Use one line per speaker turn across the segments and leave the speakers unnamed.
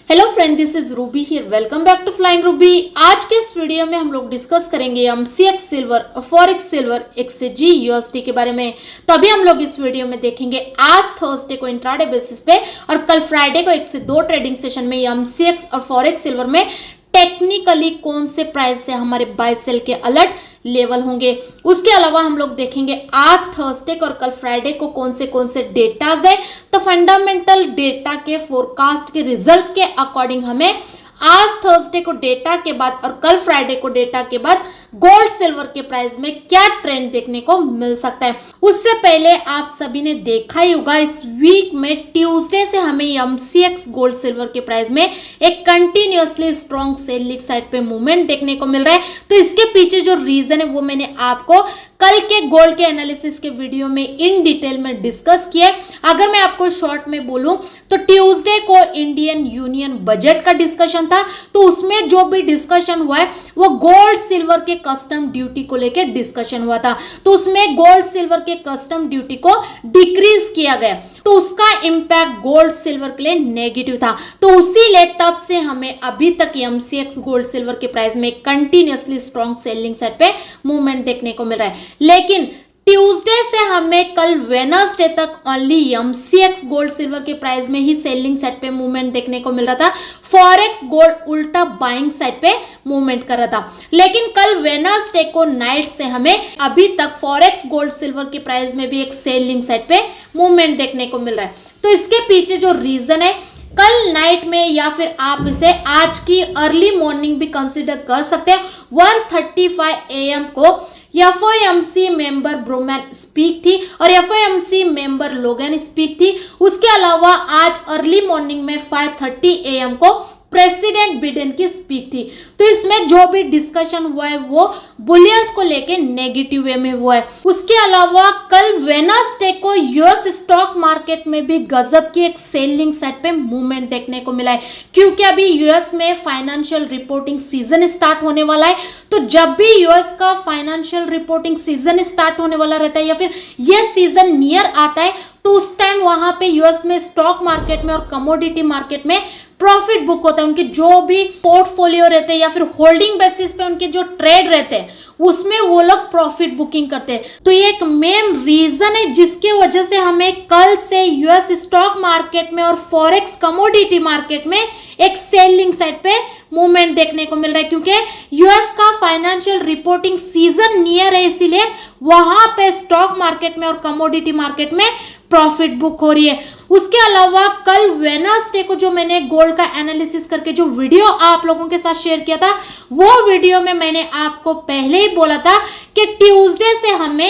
Hello friend, this is Ruby here. Welcome back to Flying Ruby. आज के इस video में हम लोग डिस्कस करेंगे MCX silver, forex silver, XAG USD के बारे में। तो अभी हम लोग इस वीडियो में देखेंगे आज थर्सडे को इंट्राडे बेसिस पे और कल फ्राइडे को 1 से 2 ट्रेडिंग सेशन में एमसीएक्स और फॉरेक्स सिल्वर में टेक्निकली कौन से प्राइस से हमारे बाय सेल के अलर्ट लेवल होंगे। उसके अलावा हम लोग देखेंगे आज थर्सडे को और कल फ्राइडे को कौन से डेटाज है। तो फंडामेंटल डेटा के फोरकास्ट के रिजल्ट के अकॉर्डिंग हमें आज थर्सडे को डेटा के बाद और कल फ्राइडे को डेटा के बाद गोल्ड सिल्वर के प्राइस में क्या ट्रेंड देखने को मिल सकता है। उससे पहले आप सभी ने देखा ही होगा इस वीक में ट्यूसडे से हमें एमसीएक्स गोल्ड सिल्वर के प्राइस में एक कंटिन्यूअसली स्ट्रॉन्ग सेलिंग साइड पे मूवमेंट देखने को मिल रहा है। तो इसके पीछे जो रीजन है वो मैंने आपको कल के गोल्ड के एनालिसिस के वीडियो में इन डिटेल में डिस्कस किया। अगर मैं आपको शॉर्ट में बोलूं तो ट्यूसडे को इंडियन यूनियन बजट का डिस्कशन था, तो उसमें जो भी डिस्कशन हुआ है वो गोल्ड सिल्वर के कस्टम ड्यूटी को लेकर डिस्कशन हुआ था। तो उसमें गोल्ड सिल्वर के कस्टम ड्यूटी को डिक्रीज किया गया, तो उसका इंपैक्ट गोल्ड सिल्वर के लिए नेगेटिव था। तो उसी ले तब से हमें अभी तक एमसीएक्स गोल्ड सिल्वर के प्राइस में कंटिन्यूअसली स्ट्रॉन्ग सेलिंग साइड पे मूवमेंट देखने को मिल रहा है। लेकिन ट्यूसडे से हमें कल वेडनेसडे तक ओनली एमसीएक्स गोल्ड सिल्वर के प्राइस में ही सेलिंग साइड पे मूवमेंट देखने को मिल रहा था। फॉरेक्स गोल्ड उल्टा बाइंग साइड पे मूवमेंट कर रहा था। लेकिन कल वेडनेसडे को नाइट से हमें अभी तक फॉरेक्स गोल्ड सिल्वर के प्राइस में भी एक सेलिंग साइड पे मूवमेंट देखने को मिल रहा है। तो इसके पीछे जो रीजन है, कल नाइट में या फिर आप इसे आज की अर्ली मॉर्निंग भी कंसीडर कर सकते हैं, 1:35 AM को एफओएमसी मेंबर ब्रोमैन स्पीक थी और एफओएमसी मेंबर लोगन स्पीक थी। उसके अलावा आज अर्ली मॉर्निंग में 5:30 AM को प्रेसिडेंट बिडेन की स्पीक थी। तो इसमें जो भी डिस्कशन हुआ है वो बुलियंस को लेके नेगेटिव वे में हुआ है। उसके अलावा कल वेडनेसडे को यूएस स्टॉक मार्केट में भी गजब की एक सेलिंग साइड पे मूवमेंट देखने को मिला है, क्योंकि अभी यूएस में फाइनेंशियल रिपोर्टिंग सीजन स्टार्ट होने वाला है। तो जब भी यूएस का फाइनेंशियल रिपोर्टिंग सीजन स्टार्ट होने वाला रहता है या फिर ये सीजन नियर आता है, तो उस टाइम वहां पे यूएस में स्टॉक मार्केट में और कमोडिटी मार्केट में प्रॉफिट बुक होता है। उनके जो भी पोर्टफोलियो रहते हैं या फिर होल्डिंग बेसिस पे उनके जो ट्रेड रहते हैं उसमें वो लोग प्रॉफिट बुकिंग करते हैं। तो ये एक मेन रीजन है जिसके वजह से हमें कल से यूएस स्टॉक मार्केट में और फॉरेक्स कमोडिटी मार्केट में एक सेलिंग साइड पे मूवमेंट देखने को मिल रहा है, क्योंकि यूएस का फाइनेंशियल रिपोर्टिंग सीजन नियर है, इसीलिए वहां पे स्टॉक मार्केट में और कमोडिटी मार्केट में प्रॉफिट बुक हो रही है। उसके अलावा कल वेडनेसडे को जो मैंने गोल्ड का एनालिसिस करके जो वीडियो आप लोगों के साथ शेयर किया था, वो वीडियो में मैंने आपको पहले ही बोला था कि ट्यूसडे से हमें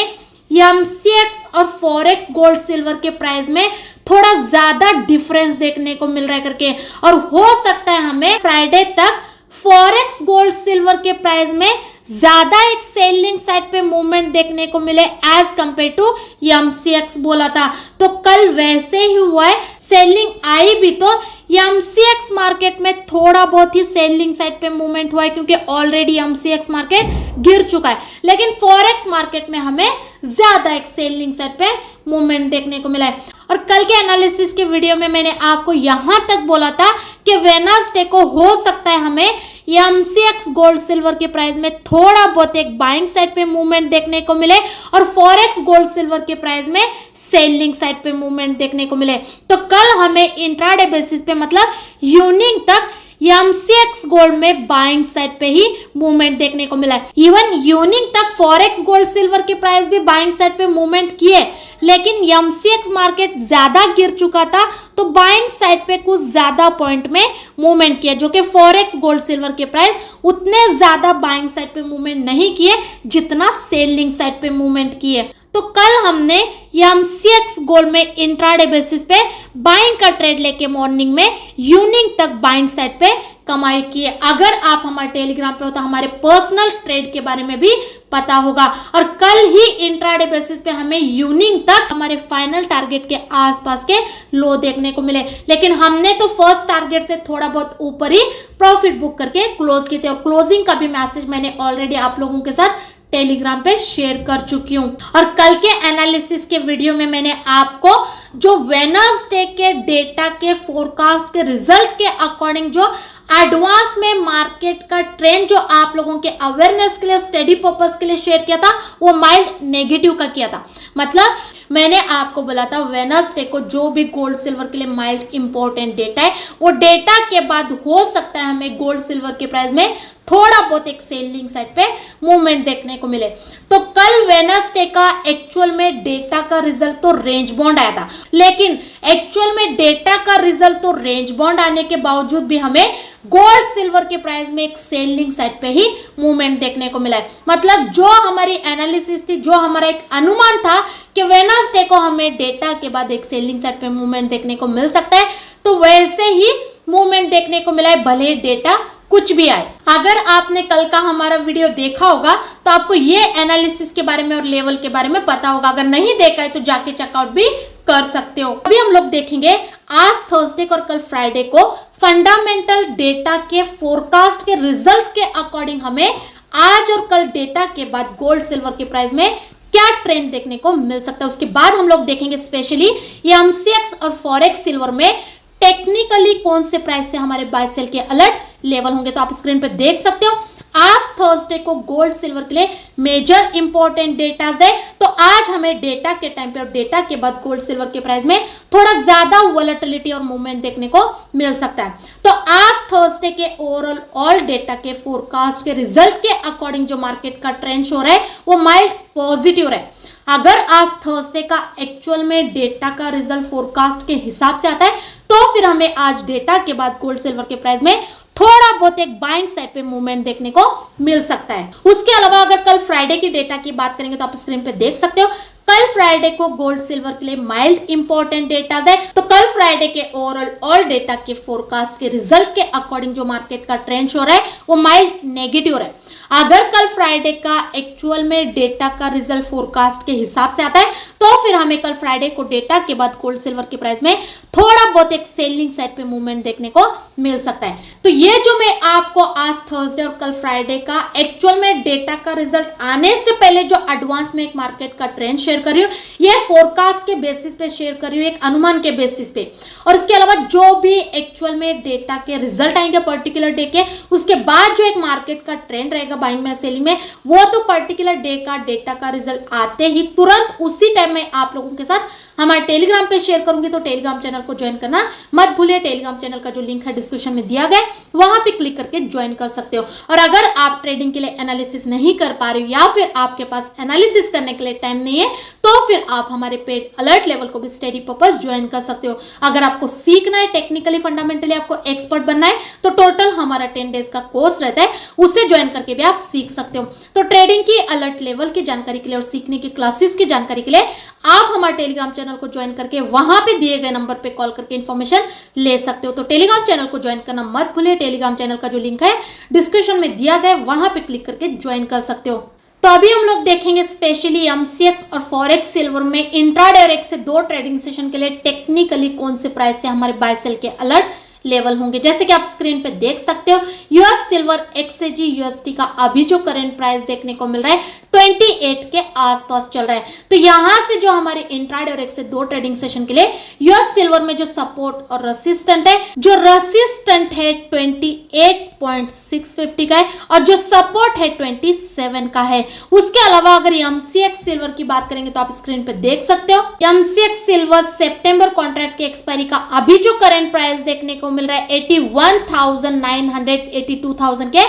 एमसीएक्स और फॉरेक्स गोल्ड सिल्वर के प्राइस में थोड़ा ज्यादा डिफरेंस देखने को मिल रहा है करके, और हो सकता है हमें फ्राइडे तक फॉरेक्स गोल्ड सिल्वर के प्राइस में ज्यादा एक सेलिंग साइड पे मूवमेंट देखने को मिले एज कंपेयर टू एमसीएक्स बोला था। तो कल वैसे ही हुआ है, सेलिंग आई भी तो एमसीएक्स मार्केट में थोड़ा बहुत ही सेलिंग साइड पे मूवमेंट हुआ है, क्योंकि ऑलरेडी एमसीएक्स मार्केट गिर चुका है। लेकिन फॉरेक्स मार्केट में हमें ज्यादा एक सेलिंग साइड पे मूवमेंट देखने को मिला है। और कल के एनालिसिस के वीडियो में मैंने आपको यहां तक बोला था कि वेडनेसडे को हो सकता है हमें एमसीएक्स गोल्ड सिल्वर के प्राइस में थोड़ा बहुत एक बाइंग साइड पे मूवमेंट देखने को मिले और फॉरेक्स गोल्ड सिल्वर के प्राइस में सेलिंग साइड पे मूवमेंट देखने को मिले। तो कल हमें इंट्राडे बेसिस पे मतलब इवनिंग तक एमसीएक्स गोल्ड में बाइंग साइड पे ही मूवमेंट देखने को मिला है। इवन इवनिंग तक फॉरेक्स गोल्ड सिल्वर के प्राइस भी बाइंग साइड पे मूवमेंट किए, लेकिन एमसीएक्स मार्केट ज्यादा गिर चुका था, तो बाइंग साइड पे कुछ ज्यादा पॉइंट में मूवमेंट किया, जो कि फॉरेक्स गोल्ड सिल्वर के प्राइस उतने ज्यादा बाइंग साइड पे मूवमेंट नहीं किए जितना सेलिंग साइड पे मूवमेंट किए। तो कल हमने एमसीएक्स गोल्ड में इंट्राडे बेसिस पे बाइंग का ट्रेड लेके मॉर्निंग में इवनिंग तक बाइंग साइड पे कमाई की है। अगर आप हमारे टेलीग्राम पे हो तो हमारे पर्सनल ट्रेड के बारे में भी पता होगा। और कल ही इंट्राडे बेसिस पे हमें इवनिंग तक हमारे फाइनल टारगेट के आसपास के लो देखने को मिले, लेकिन हमने तो फर्स्ट टारगेट से थोड़ा बहुत ऊपर ही प्रॉफिट बुक करके क्लोज किए थे। और क्लोजिंग का भी मैसेज मैंने ऑलरेडी आप लोगों के साथ टेलीग्राम पे शेयर कर चुकी हूँ। और कल के एनालिसिस के वीडियो में मैंने आपको जो वेडनेसडे के डेटा के फोरकास्ट के रिजल्ट के अकॉर्डिंग जो एडवांस में मार्केट का ट्रेंड जो आप लोगों के अवेयरनेस के लिए, स्टडी पर्पस के लिए शेयर किया था, वो माइल्ड नेगेटिव का किया था। मतलब मैंने आपको बोला था वेडनेसडे को जो भी गोल्ड सिल्वर के लिए माइल्ड इंपॉर्टेंट डेटा है, वो डेटा के बाद हो सकता है हमें गोल्ड सिल्वर के प्राइस में थोड़ा बहुत एक सेलिंग साइड पे मूवमेंट देखने को मिले। तो कल वेडनेसडे का एक्चुअल में डेटा का रिजल्ट तो रेंज बाउंड आया था, लेकिन एक्चुअल में डेटा का रिजल्ट तो रेंज बाउंड आने के बावजूद भी हमें गोल्ड सिल्वर के प्राइस में एक सेलिंग साइड पे ही मूवमेंट देखने को मिला है। मतलब जो हमारी एनालिसिस थी, जो हमारा एक अनुमान था कि वेडनेसडे को हमें डेटा के बाद एक सेलिंग साइड पे मूवमेंट देखने को मिल सकता है, तो वैसे ही मूवमेंट देखने को मिला है, भले डेटा कुछ भी आए। अगर आपने कल का हमारा वीडियो देखा होगा तो आपको ये एनालिसिस के बारे में और लेवल के बारे में पता होगा। अगर नहीं देखा है तो जाके चेकआउट भी कर सकते हो। अभी हम लोग देखेंगे आज थर्सडे और कल फ्राइडे को फंडामेंटल डेटा के फोरकास्ट के रिजल्ट के अकॉर्डिंग हमें आज और कल डेटा के बाद गोल्ड सिल्वर के प्राइस में क्या ट्रेंड देखने को मिल सकता है। उसके बाद हम लोग देखेंगे स्पेशली ये एमसीएक्स और फॉरेक्स सिल्वर में टेक्निकली कौन से प्राइस से हमारे बाय सेल के अलर्ट लेवल होंगे। तो आप स्क्रीन पे देख सकते हो आज थर्सडे को गोल्ड सिल्वर के लिए मेजर इंपॉर्टेंट डेटाज है। तो आज हमें डेटा के टाइम पे और डेटा के बाद गोल्ड सिल्वर के प्राइस में थोड़ा ज्यादा वोलेटिलिटी और मूवमेंट देखने को मिल सकता है। तो आज थर्सडे के ओवरऑल ऑल डेटा के फोरकास्ट के रिजल्ट के अकॉर्डिंग जो मार्केट का ट्रेंड शो रहा है वो माइल्ड पॉजिटिव रहा है। अगर आज थर्सडे का एक्चुअल में डेटा का रिजल्ट फोरकास्ट के हिसाब से आता है तो फिर हमें आज डेटा के बाद गोल्ड सिल्वर के प्राइस में थोड़ा बहुत एक बाइंग साइड पे मूवमेंट देखने को मिल सकता है। उसके अलावा अगर कल फ्राइडे की डेटा की बात करेंगे तो आप स्क्रीन पे देख सकते हो कल फ्राइडे को गोल्ड सिल्वर के लिए माइल्ड इंपॉर्टेंट डेटा है। तो कल फ्राइडे के ओवरऑल ऑल डेटा के फोरकास्ट के रिजल्ट के अकॉर्डिंग जो मार्केट का ट्रेंड शो रहा है वो माइल्ड नेगेटिव है। अगर कल फ्राइडे का एक्चुअल में डेटा का रिजल्ट फोरकास्ट के हिसाब से आता है तो फिर हमें कल फ्राइडे को डेटा के बाद गोल्ड सिल्वर के प्राइस में थोड़ा बहुत एक सेलिंग साइड पे मूवमेंट देखने को मिल सकता है। तो ये जो मैं आपको आज थर्सडे और कल फ्राइडे का एक्चुअल में डेटा का रिजल्ट आने से पहले जो एडवांस में एक मार्केट का ट्रेंड शेयर कर रही हूँ, ये फोरकास्ट के बेसिस पे शेयर कर रही हूँ, एक अनुमान के बेसिस पे। और इसके अलावा जो भी एक्चुअल में डेटा के रिजल्ट आएंगे पर्टिकुलर डे के, उसके बाद जो एक मार्केट का ट्रेंड रहेगा बाइंग में सेलिंग में, वो तो पर्टिकुलर डे का डेटा का रिजल्ट आते ही तुरंत उसी टाइम में आप लोगों के साथ हमारे टेलीग्राम पे शेयर करूंगी। तो टेलीग्राम चैनल को ज्वाइन करना मत भूलिए। टेलीग्राम चैनल का जो लिंक है डिस्क्रिप्शन में दिया गया है, वहां पे क्लिक करके ज्वाइन कर सकते हो। और अगर आप ट्रेडिंग के लिए एनालिसिस नहीं कर पा रहे हो या फिर आपके पास एनालिसिस करने के लिए टाइम नहीं है तो फिर आप हमारे पेड अलर्ट लेवल को भी स्टडी पर्पस ज्वाइन कर सकते हो। अगर आपको सीखना है टेक्निकली फंडामेंटली आपको एक्सपर्ट बनना है तो टोटल हमारा 10 डेज का कोर्स रहता है, उसे ज्वाइन करके भी आप सीख सकते हो। तो ट्रेडिंग की अलर्ट लेवल की जानकारी के लिए और सीखने की क्लासेस की जानकारी के लिए आप हमारे टेलीग्राम चैनल को ज्वाइन करके वहां पे दिए गए नंबर पे कॉल करके इन्फॉर्मेशन ले सकते हो। तो टेलीग्राम चैनल को ज्वाइन करना मत भूलिए। टेलीग्राम चैनल का जो लिंक है डिस्क्रिप्शन में दिया गया है, वहां पे क्लिक करके ज्वाइन कर सकते हो। तो अभी हम लोग देखेंगे स्पेशली एमसीएक्स और फॉरेक्स सिल्वर में इंट्राडे और 1 से 2 ट्रेडिंग सेशन के लिए टेक्निकली कौन से प्राइस से हमारे बाय सेल के अलर्ट लेवल होंगे। जैसे कि आप स्क्रीन पे देख सकते हो यूएस सिल्वर एक्सजेजी यूएसडी का अभी जो करंट प्राइस देखने को मिल रहा है 28 के आसपास चल रहा है। तो यहां से जो हमारे इंट्राडे और 1 से 2 ट्रेडिंग सेशन के लिए यूएस सिल्वर में जो सपोर्ट और रेसिस्टेंट है, जो रेसिस्टेंट है 28.650 का है और जो सपोर्ट है 27 का है। उसके अलावा अगर एमसीएक्स सिल्वर की बात करेंगे तो आप स्क्रीन पे देख सकते हो एमसीएक्स सिल्वर सितंबर कॉन्ट्रैक्ट के एक्सपायरी का अभी जो करंट प्राइस देखने को मिल रहा है 81,900 82,000 के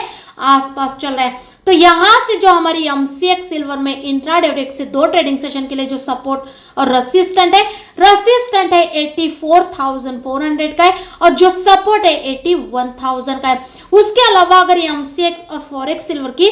आसपास चल रहा है। तो यहां से जो हमारी एमसीएक्स सिल्वर में इंट्राडे और 1 से 2 ट्रेडिंग सेशन के लिए जो सपोर्ट और रेसिस्टेंट है 84,400 का है और जो सपोर्ट है 81,000 का है। उसके अलावा अगर एमसीएक्स और फॉरेक्स सिल्वर की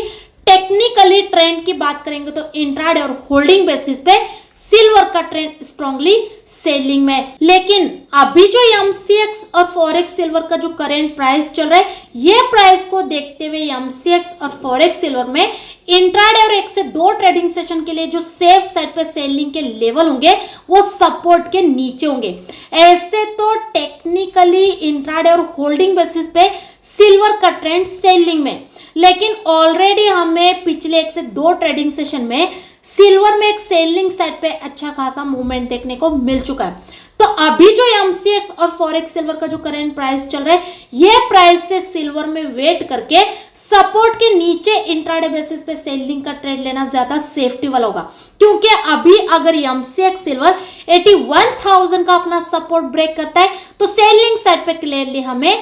टेक्निकली ट्रेंड की बात करेंगे तो इंट्राडे और होल्डिंग बेसिस पे सिल्वर का ट्रेंड स्ट्रांगली सेलिंग में, लेकिन अभी जो एमसीएक्स और फॉरेक्स सिल्वर का जो करंट प्राइस चल रहा है, ये प्राइस को देखते हुए एमसीएक्स और फॉरेक्स सिल्वर में इंट्राडे और 1 से 2 ट्रेडिंग सेशन के लिए जो सेफ साइड पे सेलिंग के लेवल होंगे वो सपोर्ट के नीचे होंगे। ऐसे तो टेक्निकली इंट्राडे और होल्डिंग बेसिस पे सिल्वर का ट्रेंड सेलिंग में, लेकिन ऑलरेडी हमें पिछले 1 से 2 ट्रेडिंग सेशन में सिल्वर में एक सेलिंग साइड पे अच्छा खासा मूवमेंट देखने को मिल चुका है। तो अभी जो MCX और फॉरेक्स सिल्वर का जो करंट प्राइस चल रहा है, ये प्राइस से सिल्वर में वेट करके सपोर्ट के नीचे इंट्राडे बेसिस पे सेलिंग का ट्रेड लेना ज्यादा सेफ्टी वाला होगा, क्योंकि अभी अगर MCX सिल्वर 81,000 का अपना सपोर्ट ब्रेक करता है तो सेलिंग साइड पे क्लियरली हमें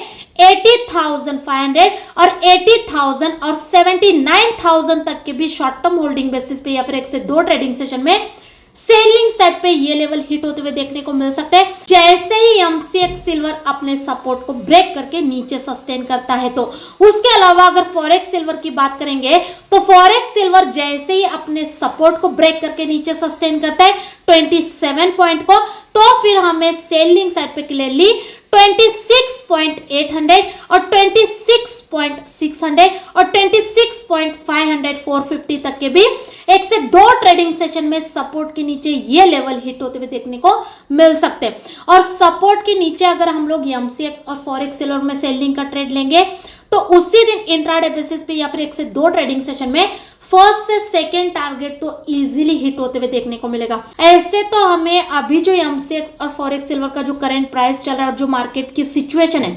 80,500 और 80,000 और 79,000 तक के भी शॉर्ट टर्म होल्डिंग बेसिस पे या फिर 1 से 2 ट्रेडिंग सेशन में सेलिंग साइड पे ये लेवल हिट होते हुए देखने को मिल सकते हैं। जैसे ही MCX सिल्वर अपने सपोर्ट को ब्रेक करके नीचे सस्टेन करता है तो उसके अलावा अगर फॉरेक्स सिल्वर की बात करेंगे तो फॉरेक्स सिल्वर जैसे ही अपने सपोर्ट को ब्रेक करके नीचे सस्टेन करता है 27 पॉइंट को, तो फिर हमें सेलिंग साइड पे क्लियरली 26.800 और 26.600 और 26.500 450 तक के भी 1 से 2 ट्रेडिंग सेशन में सपोर्ट के नीचे ये लेवल हिट होते हुए देखने को मिल सकते हैं। और सपोर्ट के नीचे अगर हम लोग MCX और फॉरेक्स सिल्वर में सेलिंग का ट्रेड लेंगे तो उसी दिन इंट्राडे बेसिस पे या फिर 1 से 2 ट्रेडिंग सेशन में फर्स्ट से सेकेंड टारगेट तो इजीली हिट होते हुए देखने को मिलेगा। ऐसे तो हमें अभी जो MCX और फॉरेक्स सिल्वर का जो करंट प्राइस चल रहा है और जो मार्केट की सिचुएशन है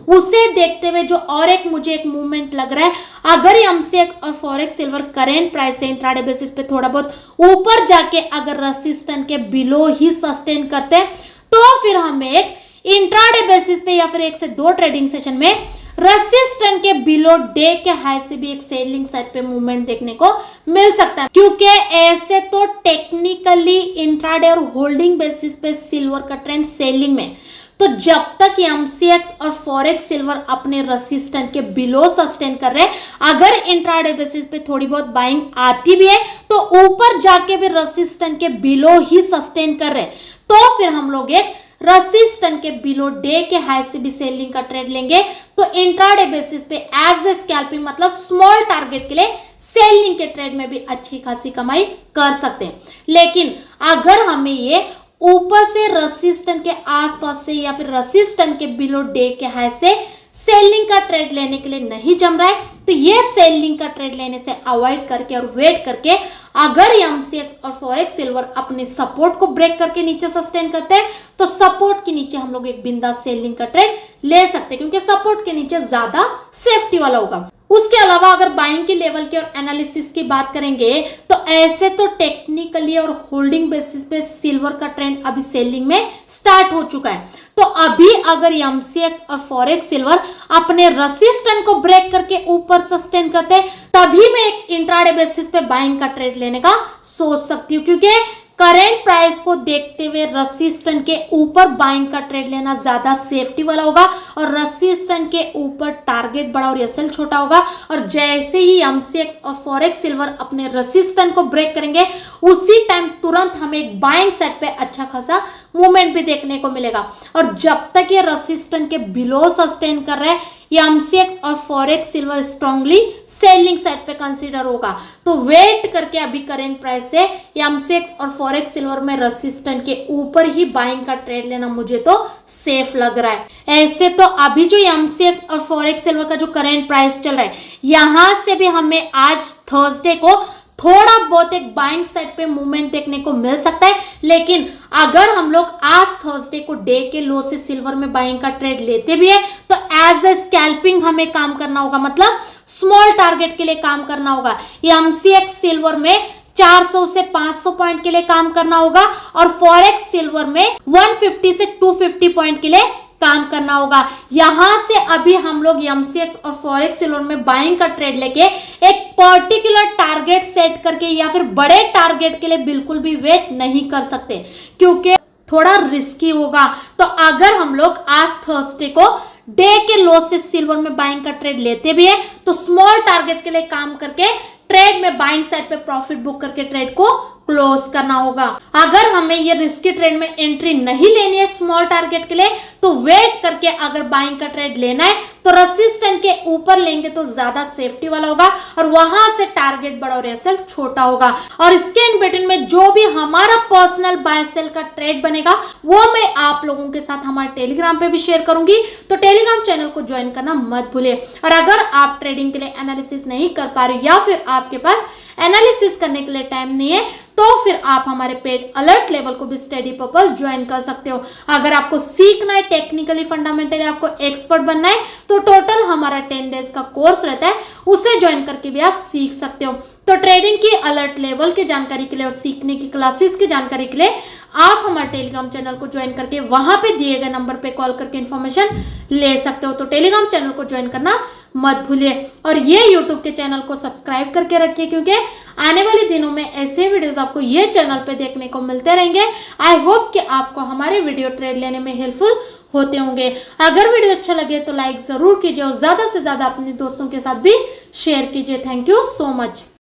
उसे देखते हुए जो और एक मुझे एक मूवमेंट लग रहा है, अगर MCX और फॉरेक्स सिल्वर करंट प्राइस से इंट्राडे बेसिस पे थोड़ा बहुत ऊपर जाके अगर रेजिस्टेंस के बिलो ही सस्टेन करते हैं तो फिर हमें एक इंट्राडे बेसिस पे या फिर 1 से 2 ट्रेडिंग सेशन में रेजिस्टेंस के बिलो डे के हाई से भी एक सेलिंग साइड पे मूवमेंट देखने को मिल सकता है, क्योंकि ऐसे तो टेक्निकली इंट्राडे और होल्डिंग बेसिस पे सिल्वर का ट्रेंड सेलिंग में, तो जब तक MCX और फॉरेक्स सिल्वर अपने रेजिस्टेंस के बिलो सस्टेन कर रहे हैं, अगर इंट्राडे बेसिस पे थोड़ी बहुत बाइंग आती भी है तो ऊपर जाके भी रेजिस्टेंस के बिलो ही सस्टेन कर रहे हैं, तो फिर हम लोग एक रेजिस्टेंस के बिलो डे के हाई से भी सेलिंग का ट्रेड लेंगे तो इंट्राडे बेसिस पे एज ए स्कैल्पिंग मतलब स्मॉल टारगेट के लिए सेलिंग के ट्रेड में भी अच्छी खासी कमाई कर सकते हैं। लेकिन अगर हमें ये ऊपर से रेजिस्टेंस के आसपास से या फिर रेजिस्टेंस के बिलो डे के हाई से सेलिंग का ट्रेड लेने के लिए नहीं जम रहा है तो ये सेलिंग का ट्रेड लेने से अवॉइड करके और वेट करके अगर MCX और फॉरेक्स सिल्वर अपने सपोर्ट को ब्रेक करके नीचे सस्टेन करते हैं तो सपोर्ट के नीचे हम लोग एक बिंदास सेलिंग का ट्रेड ले सकते हैं, क्योंकि सपोर्ट के नीचे ज्यादा सेफ्टी वाला होगा। उसके अलावा अगर बाइंग के लेवल के और एनालिसिस की बात करेंगे तो ऐसे तो टेक्निकली और होल्डिंग बेसिस पे सिल्वर का ट्रेंड अभी सेलिंग में स्टार्ट हो चुका है। तो अभी अगर MCX और फॉरेक्स सिल्वर अपने रेजिस्टेंस को ब्रेक करके ऊपर सस्टेन करते हैं तभी मैं एक इंट्राडे बेसिस पे बाइंग का ट्रेड लेने का सोच सकती हूँ, क्योंकि करंट प्राइस को देखते हुए रेजिस्टेंस के ऊपर बाइंग का ट्रेड लेना ज्यादा सेफ्टी वाला होगा और रेजिस्टेंस के ऊपर टारगेट बड़ा और एसएल छोटा होगा। और जैसे ही MCX और फॉरेक्स सिल्वर अपने रेजिस्टेंस को ब्रेक करेंगे उसी टाइम तुरंत हमें एक बाइंग साइड पे अच्छा खासा मूवमेंट भी देखने को मिलेगा। और जब तक ये रेजिस्टेंस के बिलो सस्टेन कर रहे हैं MCX और forex silver strongly selling side पे कंसीडर होगा। तो वेट करके अभी करंट प्राइस से MCX और फॉरेक्स सिल्वर में रेजिस्टेंस के ऊपर ही बाइंग का ट्रेड लेना मुझे तो सेफ लग रहा है। ऐसे तो अभी जो MCX और फॉरेक्स सिल्वर का जो करंट प्राइस चल रहा है यहां से भी हमें आज थर्सडे को थोड़ा बहुत एक बाइंग साइड पे मूवमेंट देखने को मिल सकता है। लेकिन अगर हम लोग आज थर्सडे को डे के लो से सिल्वर में बाइंग का ट्रेड लेते भी है तो एज ए स्कैल्पिंग हमें काम करना होगा, मतलब स्मॉल टारगेट के लिए काम करना होगा। MCX सिल्वर में 400 से 500 पॉइंट के लिए काम करना होगा और फॉरेक्स सिल्वर में 150 से 250 पॉइंट के लिए काम करना होगा। यहां से अभी हम लोग MCX और फॉरेक्स सिल्वर में बाइंग का ट्रेड लेके एक पर्टिकुलर टारगेट सेट करके या फिर बड़े टारगेट के लिए बिल्कुल भी वेट नहीं कर सकते, क्योंकि थोड़ा रिस्की होगा। तो अगर हम लोग आज थर्सडे को डे के लो से सिल्वर में बाइंग का ट्रेड लेते भी है तो स्मॉल टारगेट के लिए काम करके ट्रेड में बाइंग साइड पे प्रॉफिट बुक करके ट्रेड को क्लोज करना होगा। अगर हमें ये रिस्की ट्रेड में एंट्री नहीं लेनी है स्मॉल टारगेट के लिए तो वेट करके अगर बाइंग का ट्रेड लेना है तो रेसिस्टेंस के ऊपर लेंगे तो ज्यादा सेफ्टी वाला होगा और वहां से टारगेट बड़ा और एसएल छोटा होगा। और इसके इन बिटवीन में जो भी हमारा पर्सनल बाय सेल का ट्रेड बनेगा वो मैं आप लोगों के साथ हमारे टेलीग्राम पे भी शेयर करूंगी, तो टेलीग्राम चैनल को ज्वाइन करना मत भूलिए। और अगर आप ट्रेडिंग के लिए एनालिसिस नहीं कर पा रहे या फिर आपके पास एनालिसिस करने के लिए टाइम नहीं है तो फिर आप हमारे पेड अलर्ट लेवल को भी स्टडी पर्पस ज्वाइन कर सकते हो। अगर आपको सीखना है टेक्निकली फंडामेंटली आपको एक्सपर्ट बनना है तो टोटल हमारा 10 डेज का कोर्स रहता है, उसे ज्वाइन करके भी आप सीख सकते हो। तो ट्रेडिंग की अलर्ट लेवल की जानकारी के लिए और सीखने की क्लासेस की जानकारी के लिए आप हमारे टेलीग्राम चैनल को ज्वाइन करके वहां पे दिए गए नंबर पे कॉल करके इन्फॉर्मेशन ले सकते हो। तो टेलीग्राम चैनल को ज्वाइन करना मत भूलिए और ये यूट्यूब के चैनल को सब्सक्राइब करके रखिए, क्योंकि आने वाले दिनों में ऐसे वीडियोस आपको ये चैनल पे देखने को मिलते रहेंगे। आई होप कि आपको हमारे वीडियो ट्रेड लेने में हेल्पफुल होते होंगे। अगर वीडियो अच्छा लगे तो लाइक जरूर कीजिए और ज्यादा से ज्यादा अपने दोस्तों के साथ भी शेयर कीजिए। Thank you so much.